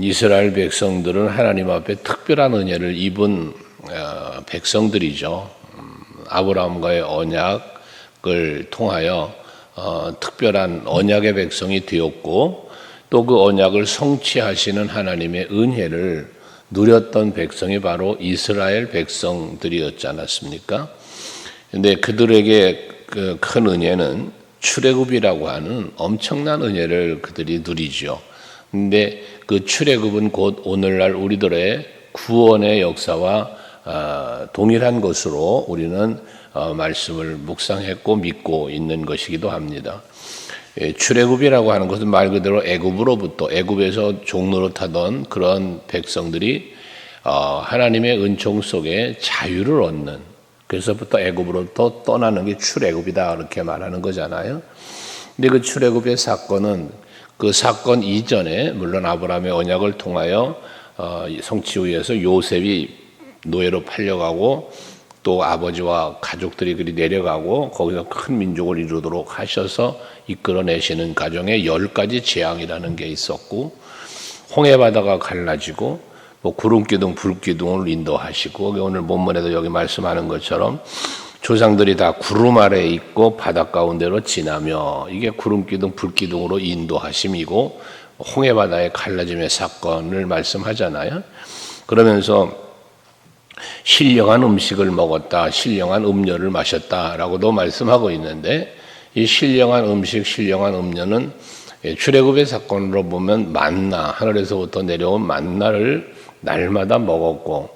이스라엘 백성들은 하나님 앞에 특별한 은혜를 입은 백성들이죠. 아브라함과의 언약을 통하여 특별한 언약의 백성이 되었고, 또 그 언약을 성취하시는 하나님의 은혜를 누렸던 백성이 바로 이스라엘 백성들이었지 않았습니까? 근데 그들에게 그 큰 은혜는 출애굽이라고 하는 엄청난 은혜를 그들이 누리죠. 근데 그 출애굽은 곧 오늘날 우리들의 구원의 역사와 동일한 것으로 우리는 말씀을 묵상했고 믿고 있는 것이기도 합니다. 출애굽이라고 하는 것은 말 그대로 애굽에서 종노릇하던 그런 백성들이 하나님의 은총 속에 자유를 얻는, 그래서부터 애굽으로부터 떠나는 게 출애굽이다 그렇게 말하는 거잖아요. 근데 그 출애굽의 사건은 그 사건 이전에 물론 아브라함의 언약을 통하여 성취 후에서 요셉이 노예로 팔려가고 또 아버지와 가족들이 그리 내려가고 거기서 큰 민족을 이루도록 하셔서 이끌어내시는 가정에 10가지 재앙이라는 게 있었고, 홍해바다가 갈라지고 뭐 구름기둥 불기둥을 인도하시고, 오늘 본문에도 여기 말씀하는 것처럼 조상들이 다 구름 아래에 있고 바다 가운데로 지나며, 이게 구름기둥 불기둥으로 인도하심이고 홍해바다의 갈라짐의 사건을 말씀하잖아요. 그러면서 신령한 음식을 먹었다, 신령한 음료를 마셨다라고도 말씀하고 있는데, 이 신령한 음식, 신령한 음료는 출애굽의 사건으로 보면 만나, 하늘에서부터 내려온 만나를 날마다 먹었고,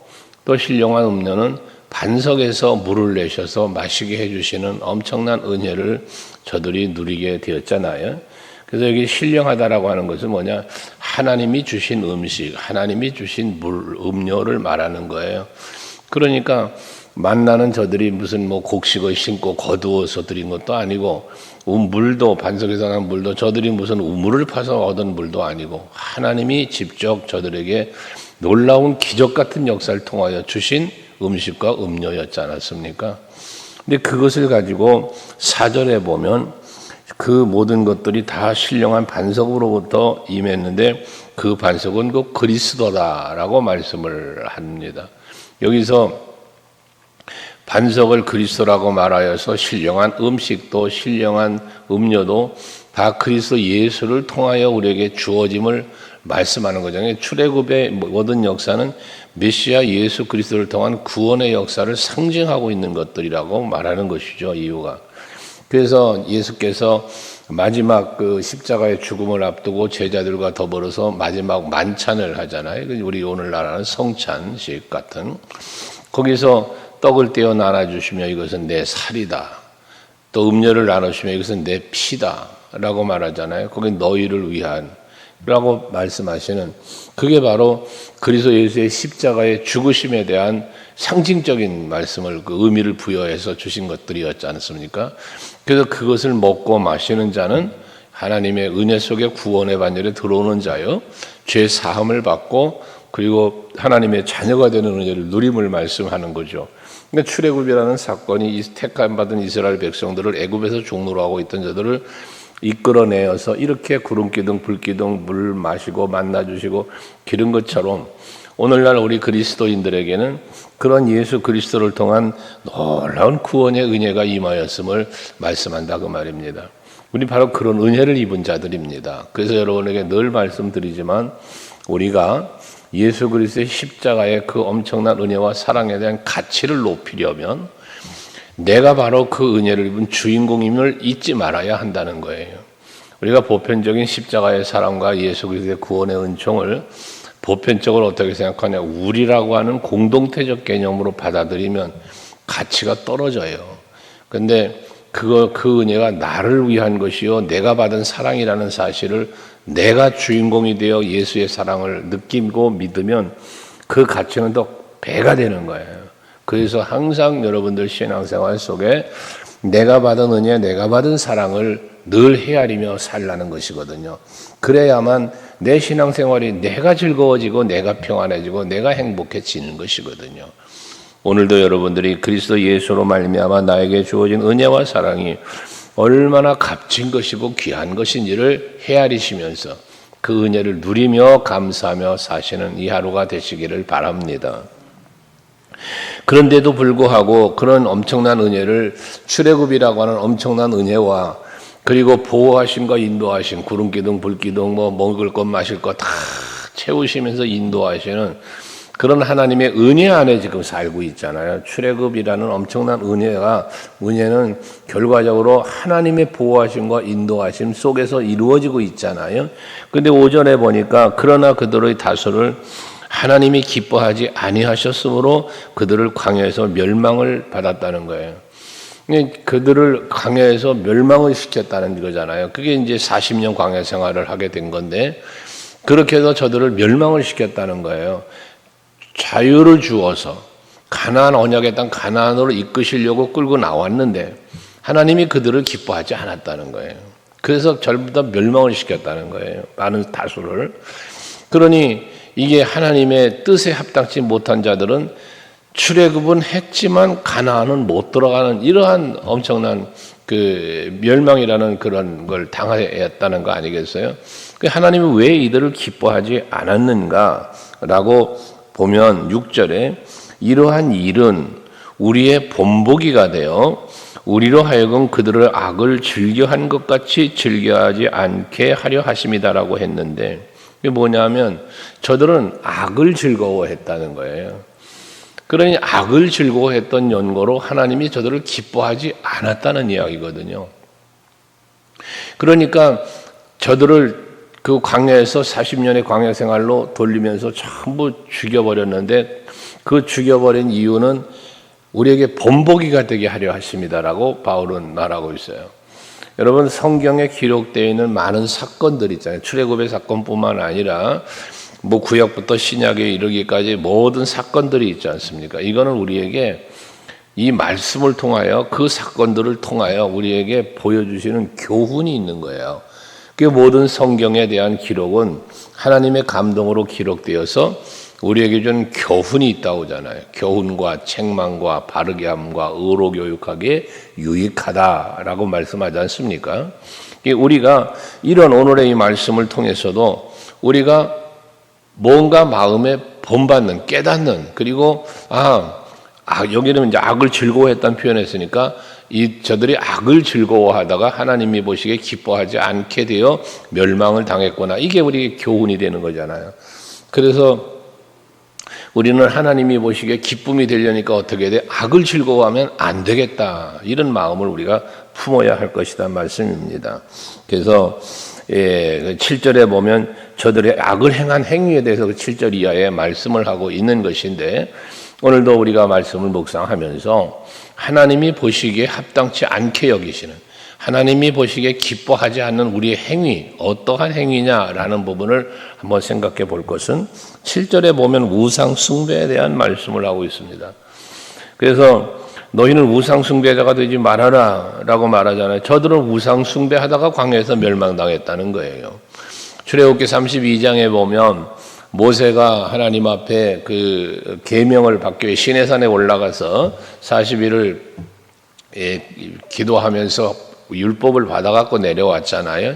또 신령한 음료는 반석에서 물을 내셔서 마시게 해주시는 엄청난 은혜를 저들이 누리게 되었잖아요. 그래서 여기 신령하다라고 하는 것은 뭐냐? 하나님이 주신 음식, 하나님이 주신 물, 음료를 말하는 거예요. 그러니까 만나는 저들이 무슨 뭐 곡식을 심고 거두어서 드린 것도 아니고, 물도 반석에서 난 물도 저들이 무슨 우물을 파서 얻은 물도 아니고, 하나님이 직접 저들에게 놀라운 기적 같은 역사를 통하여 주신 음식과 음료였지 않았습니까? 근데 그것을 가지고 4절에 보면 그 모든 것들이 다 신령한 반석으로부터 임했는데 그 반석은 그 그리스도다라고 말씀을 합니다. 여기서 반석을 그리스도라고 말하여서 신령한 음식도 신령한 음료도 다 그리스도 예수를 통하여 우리에게 주어짐을 말씀하는 거잖아요. 출애굽의 모든 역사는 메시아 예수 그리스도를 통한 구원의 역사를 상징하고 있는 것들이라고 말하는 것이죠. 이유가. 그래서 예수께서 마지막 그 십자가의 죽음을 앞두고 제자들과 더불어서 마지막 만찬을 하잖아요. 우리 오늘날 하는 성찬식 같은. 거기서 떡을 떼어 나눠주시며 이것은 내 살이다. 또 음료를 나누시며 이것은 내 피다 라고 말하잖아요. 거기 너희를 위한 라고 말씀하시는, 그게 바로 그리스도 예수의 십자가의 죽으심에 대한 상징적인 말씀을, 그 의미를 부여해서 주신 것들이었지 않습니까? 그래서 그것을 먹고 마시는 자는 하나님의 은혜 속에 구원의 반열에 들어오는 자요, 죄 사함을 받고 그리고 하나님의 자녀가 되는 은혜를 누림을 말씀하는 거죠. 그러니까 출애굽이라는 사건이 택함 받은 이스라엘 백성들을 애굽에서 종노로 하고 있던 자들을 이끌어내어서 이렇게 구름기둥 불기둥 물 마시고 만나주시고 기른 것처럼 오늘날 우리 그리스도인들에게는 그런 예수 그리스도를 통한 놀라운 구원의 은혜가 임하였음을 말씀한다 그 말입니다. 우리 바로 그런 은혜를 입은 자들입니다. 그래서 여러분에게 늘 말씀드리지만 우리가 예수 그리스도의 십자가의 그 엄청난 은혜와 사랑에 대한 가치를 높이려면 내가 바로 그 은혜를 입은 주인공임을 잊지 말아야 한다는 거예요. 우리가 보편적인 십자가의 사랑과 예수 그리스도의 구원의 은총을 보편적으로 어떻게 생각하냐, 우리라고 하는 공동체적 개념으로 받아들이면 가치가 떨어져요. 근데 그 은혜가 나를 위한 것이요, 내가 받은 사랑이라는 사실을 내가 주인공이 되어 예수의 사랑을 느끼고 믿으면 그 가치는 더 배가 되는 거예요. 그래서 항상 여러분들 신앙생활 속에 내가 받은 은혜, 내가 받은 사랑을 늘 헤아리며 살라는 것이거든요. 그래야만 내 신앙생활이 내가 즐거워지고 내가 평안해지고 내가 행복해지는 것이거든요. 오늘도 여러분들이 그리스도 예수로 말미암아 나에게 주어진 은혜와 사랑이 얼마나 값진 것이고 귀한 것인지를 헤아리시면서 그 은혜를 누리며 감사하며 사시는 이 하루가 되시기를 바랍니다. 그런데도 불구하고 그런 엄청난 은혜를 출애굽이라고 하는 엄청난 은혜와 그리고 보호하심과 인도하심, 구름기둥, 불기둥, 뭐 먹을 것 마실 것 다 채우시면서 인도하시는 그런 하나님의 은혜 안에 지금 살고 있잖아요. 출애굽이라는 엄청난 은혜는 결과적으로 하나님의 보호하심과 인도하심 속에서 이루어지고 있잖아요. 근데 오전에 보니까 그러나 그들의 다수를 하나님이 기뻐하지 아니하셨으므로 그들을 광야에서 멸망을 받았다는 거예요. 그들을 광야에서 멸망을 시켰다는 거잖아요. 그게 이제 40년 광야 생활을 하게 된 건데 그렇게 해서 저들을 멸망을 시켰다는 거예요. 자유를 주어서 가나안 언약의 땅 가나안으로 이끄시려고 끌고 나왔는데 하나님이 그들을 기뻐하지 않았다는 거예요. 그래서 전부 다 멸망을 시켰다는 거예요. 많은 다수를. 그러니 이게 하나님의 뜻에 합당치 못한 자들은 출애굽은 했지만 가나안은 못 들어가는 이러한 엄청난 그 멸망이라는 그런 걸 당하였다는 거 아니겠어요? 하나님이 왜 이들을 기뻐하지 않았는가라고 보면 6절에 이러한 일은 우리의 본보기가 되어 우리로 하여금 그들을 악을 즐겨한 것 같이 즐겨하지 않게 하려 하심이다라고 했는데 이게 뭐냐면 저들은 악을 즐거워했다는 거예요. 그러니 악을 즐거워했던 연고로 하나님이 저들을 기뻐하지 않았다는 이야기거든요. 그러니까 저들을 그 광야에서 40년의 광야 생활로 돌리면서 전부 죽여버렸는데 그 죽여버린 이유는 우리에게 본보기가 되게 하려 하십니다라고 바울은 말하고 있어요. 여러분 성경에 기록되어 있는 많은 사건들 있잖아요. 출애굽의 사건뿐만 아니라 뭐 구약부터 신약에 이르기까지 모든 사건들이 있지 않습니까? 이거는 우리에게 이 말씀을 통하여 그 사건들을 통하여 우리에게 보여주시는 교훈이 있는 거예요. 그 모든 성경에 대한 기록은 하나님의 감동으로 기록되어서 우리에게 준 교훈이 있다고 하잖아요. 교훈과 책망과 바르게 함과 의로 교육하기에 유익하다라고 말씀하지 않습니까? 우리가 이런 오늘의 이 말씀을 통해서도 우리가 뭔가 마음에 본받는, 깨닫는, 그리고 여기는 이제 악을 즐거워했다는 표현했으니까 저들이 악을 즐거워하다가 하나님이 보시기에 기뻐하지 않게 되어 멸망을 당했구나. 이게 우리의 교훈이 되는 거잖아요. 그래서 우리는 하나님이 보시기에 기쁨이 되려니까 어떻게 돼? 악을 즐거워하면 안 되겠다. 이런 마음을 우리가 품어야 할 것이다 말씀입니다. 그래서 7절에 보면 저들의 악을 행한 행위에 대해서 그 7절 이하에 말씀을 하고 있는 것인데 오늘도 우리가 말씀을 묵상하면서 하나님이 보시기에 합당치 않게 여기시는 하나님이 보시기에 기뻐하지 않는 우리의 행위 어떠한 행위냐라는 부분을 한번 생각해 볼 것은 7절에 보면 우상 숭배에 대한 말씀을 하고 있습니다. 그래서 너희는 우상 숭배자가 되지 말아라 라고 말하잖아요. 저들은 우상 숭배하다가 광야에서 멸망당했다는 거예요. 출애굽기 32장에 보면 모세가 하나님 앞에 그 계명을 받기 위해 시내산에 올라가서 40일을 기도하면서 율법을 받아갖고 내려왔잖아요.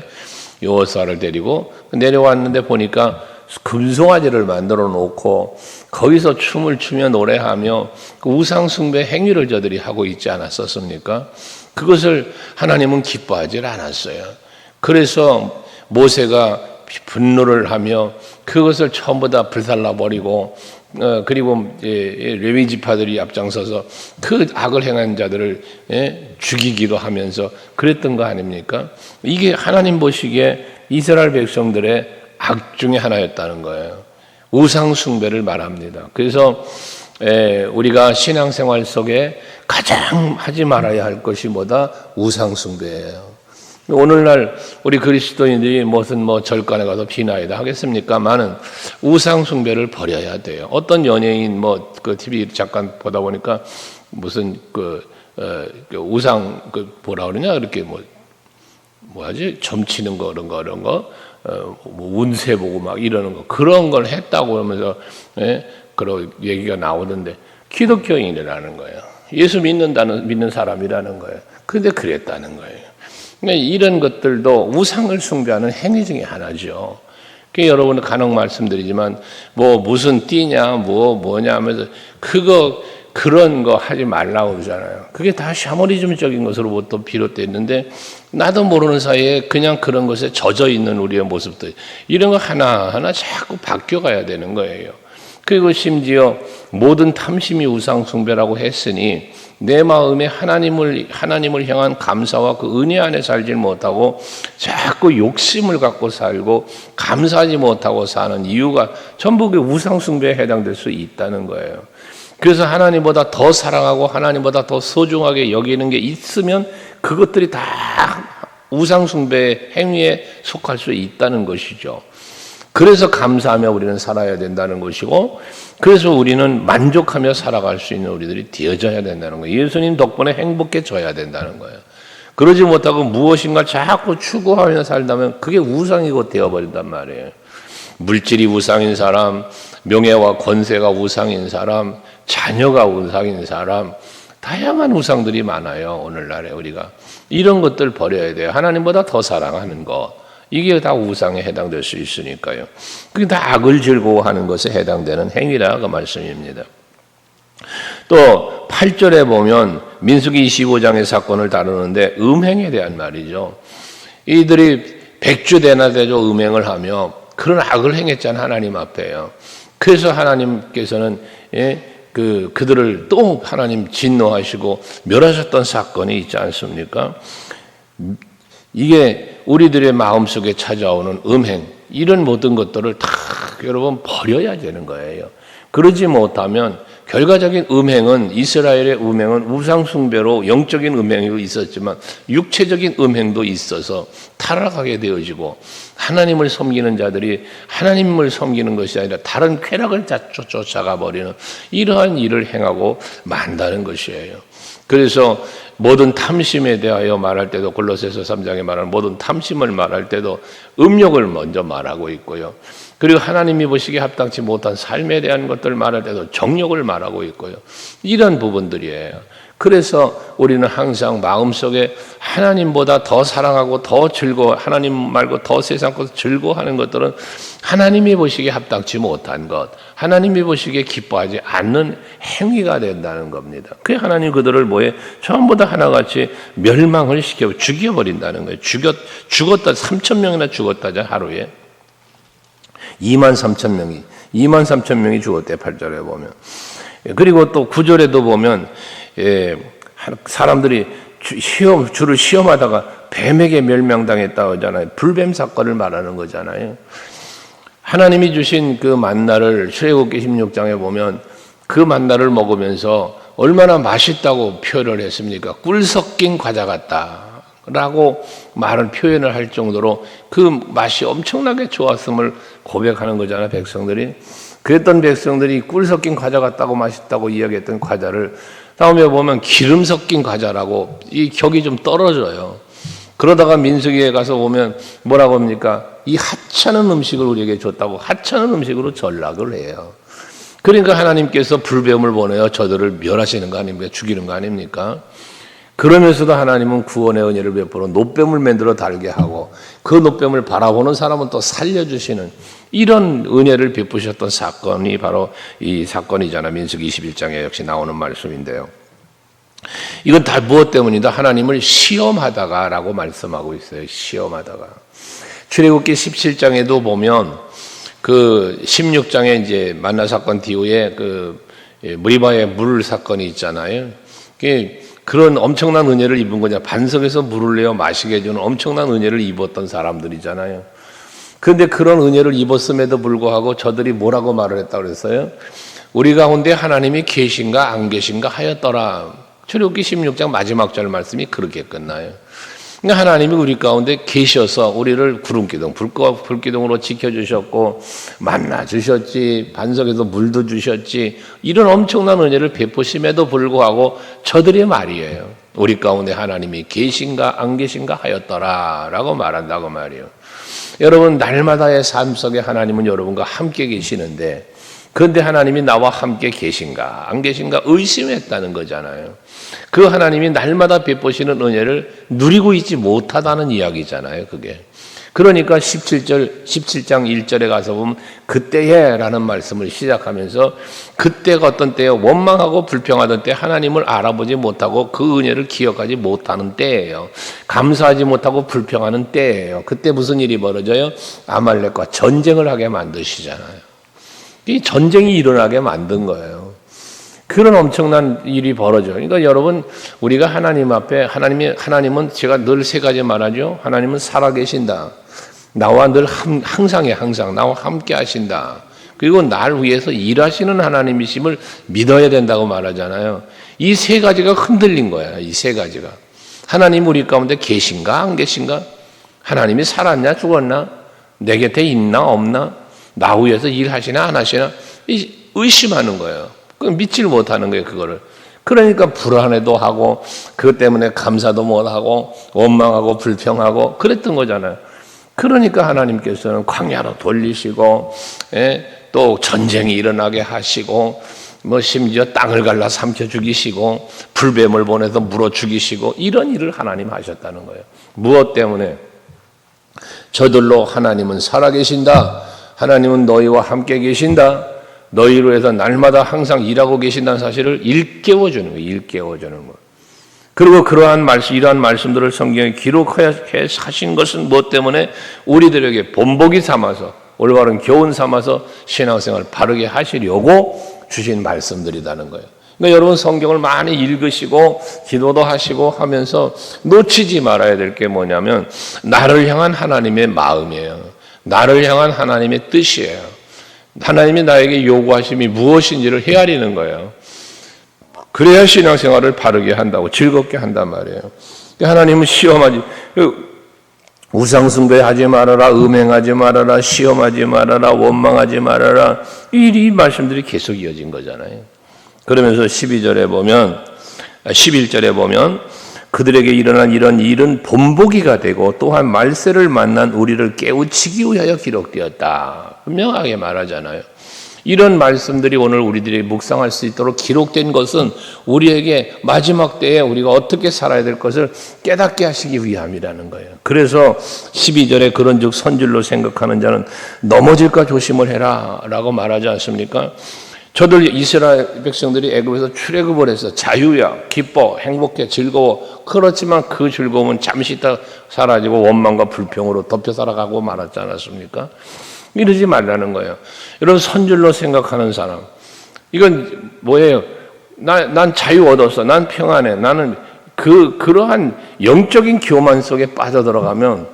여호수아를 데리고 내려왔는데 보니까 금송아지를 만들어 놓고 거기서 춤을 추며 노래하며 그 우상 숭배 행위를 저들이 하고 있지 않았었습니까? 그것을 하나님은 기뻐하지 않았어요. 그래서 모세가 분노를 하며 그것을 전부 다 불살라버리고 그리고 레위 지파들이 앞장서서 그 악을 행한 자들을 죽이기도 하면서 그랬던 거 아닙니까? 이게 하나님 보시기에 이스라엘 백성들의 악 중에 하나였다는 거예요. 우상 숭배를 말합니다. 그래서 우리가 신앙생활 속에 가장 하지 말아야 할 것이 뭐다? 우상 숭배예요. 오늘날 우리 그리스도인들이 무슨 절간에 가서 비나이다 하겠습니까만은 우상 숭배를 버려야 돼요. 어떤 연예인 그 TV 잠깐 보다 보니까 무슨 우상 뭐라 그러냐 이렇게 뭐하지 점치는 거 그런 거 운세 보고 막 이러는 거 그런 걸 했다고 하면서 그런 얘기가 나오던데 기독교인이라는 거예요. 예수 믿는 사람이라는 거예요. 근데 그랬다는 거예요. 그러니까 이런 것들도 우상을 숭배하는 행위 중에 하나죠. 그 여러분 간혹 말씀드리지만 뭐 무슨 띠냐 뭐냐 하면서 그런 거 하지 말라고 그러잖아요. 그게 다 샤머니즘적인 것으로부터 비롯됐는데 나도 모르는 사이에 그냥 그런 것에 젖어 있는 우리의 모습들 이런 거 하나하나 자꾸 바뀌어가야 되는 거예요. 그리고 심지어 모든 탐심이 우상 숭배라고 했으니 내 마음에 하나님을 향한 감사와 그 은혜 안에 살지 못하고 자꾸 욕심을 갖고 살고 감사하지 못하고 사는 이유가 전부 그 우상 숭배에 해당될 수 있다는 거예요. 그래서 하나님보다 더 사랑하고 하나님보다 더 소중하게 여기는 게 있으면 그것들이 다 우상 숭배 행위에 속할 수 있다는 것이죠. 그래서 감사하며 우리는 살아야 된다는 것이고, 그래서 우리는 만족하며 살아갈 수 있는 우리들이 되어져야 된다는 거예요. 예수님 덕분에 행복해져야 된다는 거예요. 그러지 못하고 무엇인가 자꾸 추구하며 살다면 그게 우상이고 되어버린단 말이에요. 물질이 우상인 사람, 명예와 권세가 우상인 사람, 자녀가 우상인 사람, 다양한 우상들이 많아요. 오늘날에 우리가 이런 것들 버려야 돼요. 하나님보다 더 사랑하는 것, 이게 다 우상에 해당될 수 있으니까요. 그게 다 악을 즐거워하는 것에 해당되는 행위라 그 말씀입니다. 또 8절에 보면 민수기 25장의 사건을 다루는데 음행에 대한 말이죠. 이들이 백주대낮에도 음행을 하며 그런 악을 행했잖아요. 하나님 앞에요. 그래서 하나님께서는 그들을 또 하나님 진노하시고 멸하셨던 사건이 있지 않습니까? 이게 우리들의 마음속에 찾아오는 음행, 이런 모든 것들을 다 여러분 버려야 되는 거예요. 그러지 못하면 결과적인 음행은, 이스라엘의 음행은 우상 숭배로 영적인 음행이 있었지만 육체적인 음행도 있어서 타락하게 되어지고, 하나님을 섬기는 자들이 하나님을 섬기는 것이 아니라 다른 쾌락을 쫓아가 버리는 이러한 일을 행하고 만다는 것이에요. 그래서 모든 탐심에 대하여 말할 때도, 골로새서 3장에 말하는 모든 탐심을 말할 때도 음욕을 먼저 말하고 있고요. 그리고 하나님이 보시기에 합당치 못한 삶에 대한 것들을 말할 때도 정욕을 말하고 있고요. 이런 부분들이에요. 그래서 우리는 항상 마음속에 하나님보다 더 사랑하고 더 즐거워, 하나님 말고 더 세상 것을 즐거워하는 것들은 하나님이 보시기에 합당치 못한 것, 하나님이 보시기에 기뻐하지 않는 행위가 된다는 겁니다. 그게 하나님 그들을 뭐에 전부 다 하나같이 멸망을 시켜 죽여버린다는 거예요. 죽었다 3,000명이나 죽었다죠. 하루에 23,000명이 죽었대. 8절에 보면. 그리고 또 9절에도 보면 사람들이 주를 시험하다가 뱀에게 멸망당했다고 하잖아요. 불뱀 사건을 말하는 거잖아요. 하나님이 주신 그 만나를 출애굽기 16장에 보면 그 만나를 먹으면서 얼마나 맛있다고 표현을 했습니까? 꿀 섞인 과자 같다라고 표현을 할 정도로 그 맛이 엄청나게 좋았음을 고백하는 거잖아요. 백성들이. 그랬던 백성들이 꿀 섞인 과자 같다고 맛있다고 이야기했던 과자를 다음에 보면 기름 섞인 과자라고, 이 격이 좀 떨어져요. 그러다가 민수기에 가서 보면 뭐라고 합니까? 이 하찮은 음식을 우리에게 줬다고 하찮은 음식으로 전락을 해요. 그러니까 하나님께서 불뱀을 보내어 저들을 멸하시는 거 아닙니까? 죽이는 거 아닙니까? 그러면서도 하나님은 구원의 은혜를 베풀어 노뱀을 만들어 달게 하고 그 노뱀을 바라보는 사람은 또 살려주시는 이런 은혜를 베푸셨던 사건이 바로 이 사건이잖아. 민수기 21장에 역시 나오는 말씀인데요. 이건 다 무엇 때문이다? 하나님을 시험하다가라고 말씀하고 있어요. 시험하다가. 출애굽기 17장에도 보면 그 16장에 이제 만나 사건 뒤후에 그 무리바의 물 사건이 있잖아요. 그런 엄청난 은혜를 입은 거냐. 반석에서 물을 내어 마시게 해주는 엄청난 은혜를 입었던 사람들이잖아요. 그런데 그런 은혜를 입었음에도 불구하고 저들이 뭐라고 말을 했다고 그랬어요? 우리 가운데 하나님이 계신가 안 계신가 하였더라. 출애굽기 16장 마지막 절 말씀이 그렇게 끝나요. 그러니까 하나님이 우리 가운데 계셔서 우리를 구름기둥, 불기둥으로 지켜주셨고 만나 주셨지, 반석에서 물도 주셨지, 이런 엄청난 은혜를 베푸심에도 불구하고 저들의 말이에요. 우리 가운데 하나님이 계신가 안 계신가 하였더라 라고 말한다고 말이에요. 여러분, 날마다의 삶 속에 하나님은 여러분과 함께 계시는데, 그런데 하나님이 나와 함께 계신가 안 계신가 의심했다는 거잖아요. 그 하나님이 날마다 베푸시는 은혜를 누리고 있지 못하다는 이야기잖아요. 그게 그러니까 17장 1절에 가서 보면 그때에 라는 말씀을 시작하면서 그때가 어떤 때예요? 원망하고 불평하던 때, 하나님을 알아보지 못하고 그 은혜를 기억하지 못하는 때예요. 감사하지 못하고 불평하는 때예요. 그때 무슨 일이 벌어져요? 아말렉과 전쟁을 하게 만드시잖아요. 이 전쟁이 일어나게 만든 거예요. 그런 엄청난 일이 벌어져요. 그러니까 여러분, 우리가 하나님 앞에, 하나님은 제가 늘 세 가지 말하죠. 하나님은 살아계신다. 나와 늘 항상에 항상 나와 함께 하신다. 그리고 날 위해서 일하시는 하나님이심을 믿어야 된다고 말하잖아요. 이 세 가지가 흔들린 거야. 이 세 가지가. 하나님 우리 가운데 계신가 안 계신가? 하나님이 살았냐 죽었나? 내 곁에 있나 없나? 나 위해서 일하시나 안 하시나? 의심하는 거예요. 믿질 못하는 거예요, 그거를. 그러니까 불안해도 하고, 그것 때문에 감사도 못하고, 원망하고, 불평하고, 그랬던 거잖아요. 그러니까 하나님께서는 광야로 돌리시고, 또 전쟁이 일어나게 하시고, 심지어 땅을 갈라 삼켜 죽이시고, 불뱀을 보내서 물어 죽이시고, 이런 일을 하나님 하셨다는 거예요. 무엇 때문에? 저들로 하나님은 살아계신다. 하나님은 너희와 함께 계신다. 너희로 해서 날마다 항상 일하고 계신다는 사실을 일깨워주는 거예요. 일깨워주는 거. 그리고 이러한 말씀들을 성경에 기록해 하신 것은 무엇 때문에? 우리들에게 본보기 삼아서, 올바른 교훈 삼아서 신앙생활을 바르게 하시려고 주신 말씀들이라는 거예요. 그러니까 여러분 성경을 많이 읽으시고 기도도 하시고 하면서 놓치지 말아야 될 게 뭐냐면 나를 향한 하나님의 마음이에요. 나를 향한 하나님의 뜻이에요. 하나님이 나에게 요구하심이 무엇인지를 헤아리는 거예요. 그래야 신앙생활을 바르게 한다고, 즐겁게 한단 말이에요. 하나님은 시험하지, 우상숭배하지 말아라, 음행하지 말아라, 시험하지 말아라, 원망하지 말아라, 이 말씀들이 계속 이어진 거잖아요. 그러면서 11절에 보면 그들에게 일어난 이런 일은 본보기가 되고 또한 말세를 만난 우리를 깨우치기 위하여 기록되었다. 분명하게 말하잖아요. 이런 말씀들이 오늘 우리들이 묵상할 수 있도록 기록된 것은 우리에게 마지막 때에 우리가 어떻게 살아야 될 것을 깨닫게 하시기 위함이라는 거예요. 그래서 12절에 그런즉 선질로 생각하는 자는 넘어질까 조심을 해라 라고 말하지 않습니까? 저들 이스라엘 백성들이 애굽에서 출애굽을 해서 자유야, 기뻐, 행복해, 즐거워. 그렇지만 그 즐거움은 잠시 있다 사라지고 원망과 불평으로 덮여 살아가고 말았지 않았습니까? 이러지 말라는 거예요. 여러분, 선줄로 생각하는 사람, 이건 뭐예요? 난 자유 얻었어. 난 평안해. 나는 그러한 영적인 교만 속에 빠져들어가면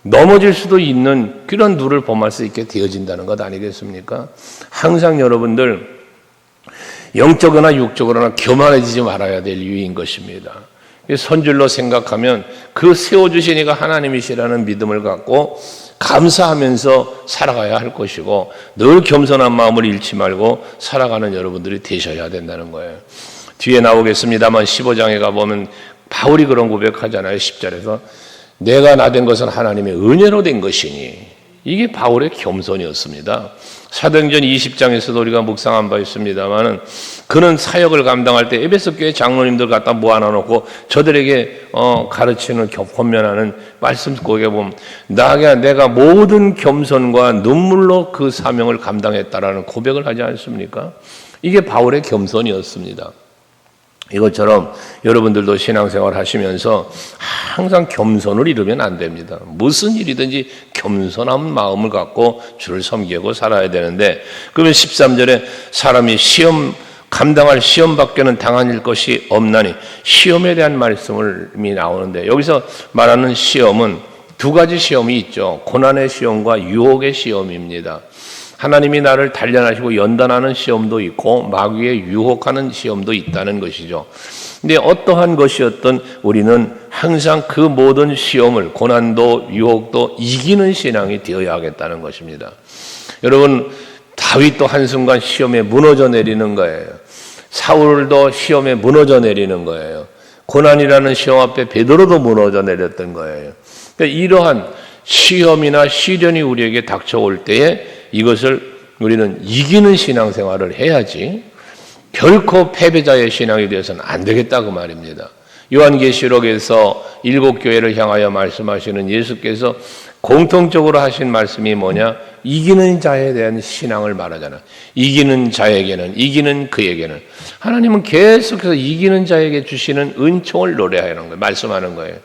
넘어질 수도 있는 그런 누를 범할 수 있게 되어진다는 것 아니겠습니까? 항상 여러분들 영적으로나 육적으로나 교만해지지 말아야 될 이유인 것입니다. 선줄로 생각하면 그 세워주신 이가 하나님이시라는 믿음을 갖고 감사하면서 살아가야 할 것이고 늘 겸손한 마음을 잃지 말고 살아가는 여러분들이 되셔야 된다는 거예요. 뒤에 나오겠습니다만 15장에 가보면 바울이 그런 고백하잖아요. 10절에서 내가 나된 것은 하나님의 은혜로 된 것이니, 이게 바울의 겸손이었습니다. 사도행전 20장에서도 우리가 묵상한 바 있습니다만은 그는 사역을 감당할 때 에베소 교회 장로님들 갖다 모아놓고 저들에게 가르치는 권면하는 말씀 거기에 보면 내가 모든 겸손과 눈물로 그 사명을 감당했다라는 고백을 하지 않습니까? 이게 바울의 겸손이었습니다. 이것처럼 여러분들도 신앙생활 하시면서 항상 겸손을 잃으면 안 됩니다. 무슨 일이든지 겸손한 마음을 갖고 주를 섬기고 살아야 되는데, 그러면 13절에 사람이 감당할 시험 밖에는 당할 것이 없나니, 시험에 대한 말씀이 나오는데 여기서 말하는 시험은 두 가지 시험이 있죠. 고난의 시험과 유혹의 시험입니다. 하나님이 나를 단련하시고 연단하는 시험도 있고 마귀의 유혹하는 시험도 있다는 것이죠. 근데 어떠한 것이었든 우리는 항상 그 모든 시험을, 고난도 유혹도 이기는 신앙이 되어야 하겠다는 것입니다. 여러분, 다윗도 한순간 시험에 무너져 내리는 거예요. 사울도 시험에 무너져 내리는 거예요. 고난이라는 시험 앞에 베드로도 무너져 내렸던 거예요. 그러니까 이러한 시험이나 시련이 우리에게 닥쳐올 때에 이것을 우리는 이기는 신앙생활을 해야지 결코 패배자의 신앙이 되어서는 안 되겠다고 말입니다. 요한계시록에서 7 교회를 향하여 말씀하시는 예수께서 공통적으로 하신 말씀이 뭐냐? 이기는 자에 대한 신앙을 말하잖아. 이기는 자에게는, 이기는 그에게는. 하나님은 계속해서 이기는 자에게 주시는 은총을 노래하는 거예요. 말씀하는 거예요.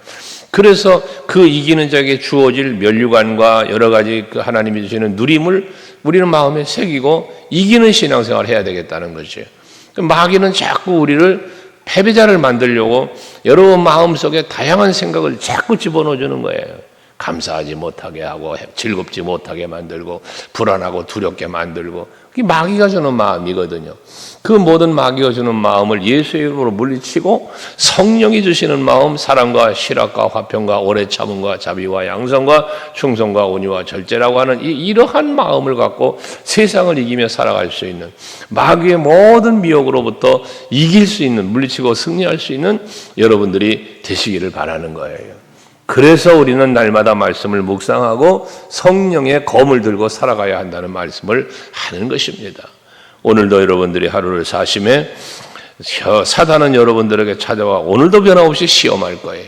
그래서 그 이기는 자에게 주어질 면류관과 여러 가지 그 하나님이 주시는 누림을 우리는 마음에 새기고 이기는 신앙생활을 해야 되겠다는 거죠. 마귀는 자꾸 우리를 패배자를 만들려고 여러분 마음속에 다양한 생각을 자꾸 집어넣어주는 거예요. 감사하지 못하게 하고 즐겁지 못하게 만들고 불안하고 두렵게 만들고, 그게 마귀가 주는 마음이거든요. 그 모든 마귀가 주는 마음을 예수의 이름으로 물리치고 성령이 주시는 마음, 사랑과 실학과 화평과 오래 참음과 자비와 양성과 충성과 온유와 절제라고 하는 이러한 마음을 갖고 세상을 이기며 살아갈 수 있는, 마귀의 모든 미혹으로부터 이길 수 있는, 물리치고 승리할 수 있는 여러분들이 되시기를 바라는 거예요. 그래서 우리는 날마다 말씀을 묵상하고 성령의 검을 들고 살아가야 한다는 말씀을 하는 것입니다. 오늘도 여러분들이 하루를 사심에 사단은 여러분들에게 찾아와 오늘도 변함없이 시험할 거예요.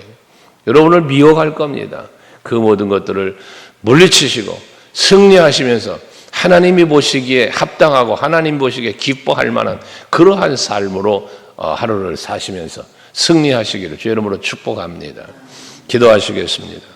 여러분을 미혹할 겁니다. 그 모든 것들을 물리치시고 승리하시면서 하나님이 보시기에 합당하고 하나님 보시기에 기뻐할 만한 그러한 삶으로 하루를 사시면서 승리하시기를 주의 이름으로 축복합니다. 기도하시겠습니다.